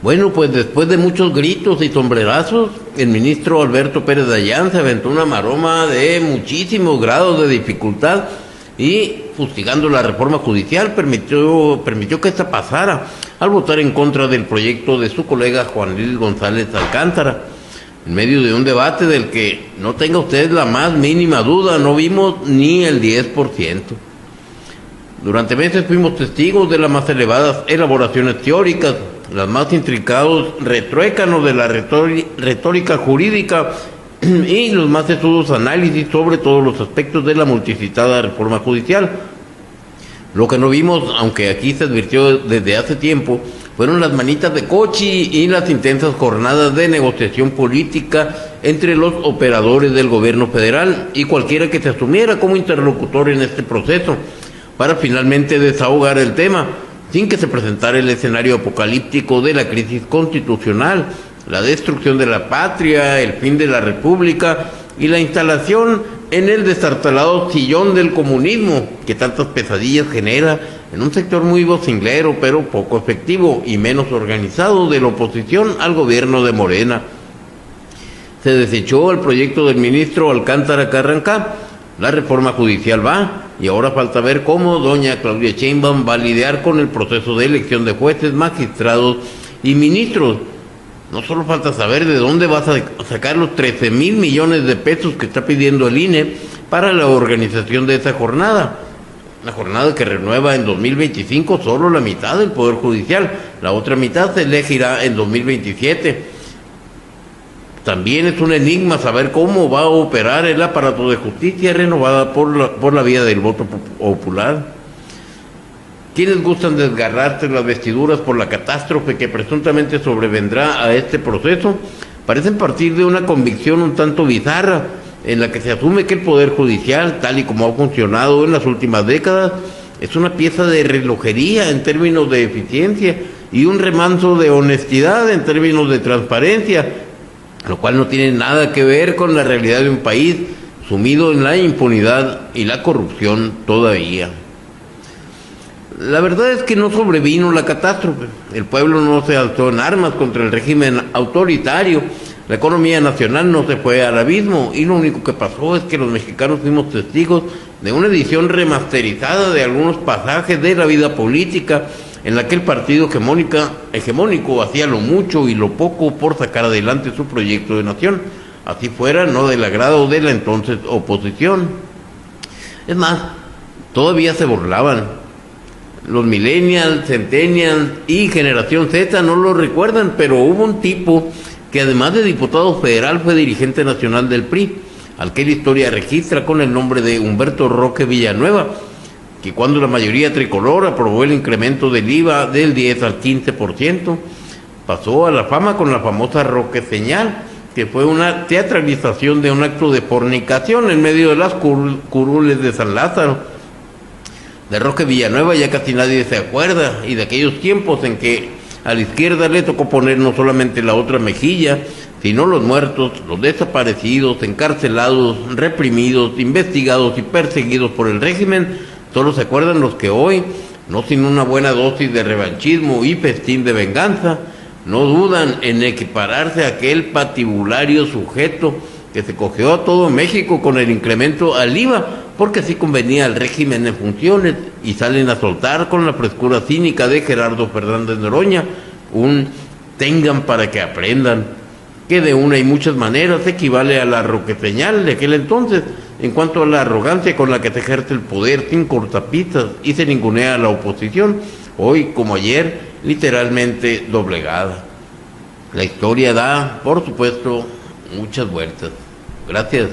Bueno, pues después de muchos gritos y sombrerazos, el ministro Alberto Pérez Dayán se aventó una maroma de muchísimos grados de dificultad y, fustigando la reforma judicial, permitió que esta pasara al votar en contra del proyecto de su colega Juan Luis González Alcántara, en medio de un debate del que, no tenga usted la más mínima duda, no vimos ni el 10%. Durante meses fuimos testigos de las más elevadas elaboraciones teóricas, los más intrincados retruécanos de la retórica jurídica y los más sesudos análisis sobre todos los aspectos de la multicitada reforma judicial. Lo que no vimos, aunque aquí se advirtió desde hace tiempo, fueron las manitas de Cochi y las intensas jornadas de negociación política entre los operadores del gobierno federal y cualquiera que se asumiera como interlocutor en este proceso, para finalmente desahogar el tema, sin que se presentara el escenario apocalíptico de la crisis constitucional, la destrucción de la patria, el fin de la república y la instalación en el destartalado sillón del comunismo, que tantas pesadillas genera en un sector muy vocinglero, pero poco efectivo y menos organizado de la oposición al gobierno de Morena. Se desechó el proyecto del ministro Alcántara Carrancá, la reforma judicial va, y ahora falta ver cómo doña Claudia Sheinbaum va a lidiar con el proceso de elección de jueces, magistrados y ministros. No solo falta saber de dónde vas a sacar los 13,000 millones de pesos que está pidiendo el INE para la organización de esa jornada. Una jornada que renueva en 2025 solo la mitad del Poder Judicial, la otra mitad se elegirá en 2027. También es un enigma saber cómo va a operar el aparato de justicia renovada por la vía del voto popular. Quienes gustan desgarrarse las vestiduras por la catástrofe que presuntamente sobrevendrá a este proceso, parecen partir de una convicción un tanto bizarra, en la que se asume que el Poder Judicial, tal y como ha funcionado en las últimas décadas, es una pieza de relojería en términos de eficiencia y un remanso de honestidad en términos de transparencia, lo cual no tiene nada que ver con la realidad de un país sumido en la impunidad y la corrupción todavía. La verdad es que no sobrevino la catástrofe, el pueblo no se alzó en armas contra el régimen autoritario, la economía nacional no se fue al abismo y lo único que pasó es que los mexicanos fuimos testigos de una edición remasterizada de algunos pasajes de la vida política en la que el partido hegemónico hacía lo mucho y lo poco por sacar adelante su proyecto de nación, así fuera no del agrado de la entonces oposición. Es más, todavía se burlaban. Los millennials, centennials y generación Z no lo recuerdan, pero hubo un tipo que además de diputado federal fue dirigente nacional del PRI, al que la historia registra con el nombre de Humberto Roque Villanueva, que cuando la mayoría tricolor aprobó el incremento del IVA del 10 al 15%, pasó a la fama con la famosa Roque Señal, que fue una teatralización de un acto de fornicación en medio de las curules de San Lázaro. De Roque Villanueva ya casi nadie se acuerda, y de aquellos tiempos en que a la izquierda le tocó poner no solamente la otra mejilla, sino los muertos, los desaparecidos, encarcelados, reprimidos, investigados y perseguidos por el régimen. Solo se acuerdan los que hoy, no sin una buena dosis de revanchismo y festín de venganza, no dudan en equipararse a aquel patibulario sujeto que se cogió a todo México con el incremento al IVA, porque así convenía al régimen en funciones, y salen a soltar con la frescura cínica de Gerardo Fernández Noroña un tengan para que aprendan, que de una y muchas maneras equivale a la roqueseñal de aquel entonces, en cuanto a la arrogancia con la que se ejerce el poder sin cortapisas y se ningunea a la oposición, hoy como ayer, literalmente doblegada. La historia da, por supuesto, muchas vueltas. Gracias.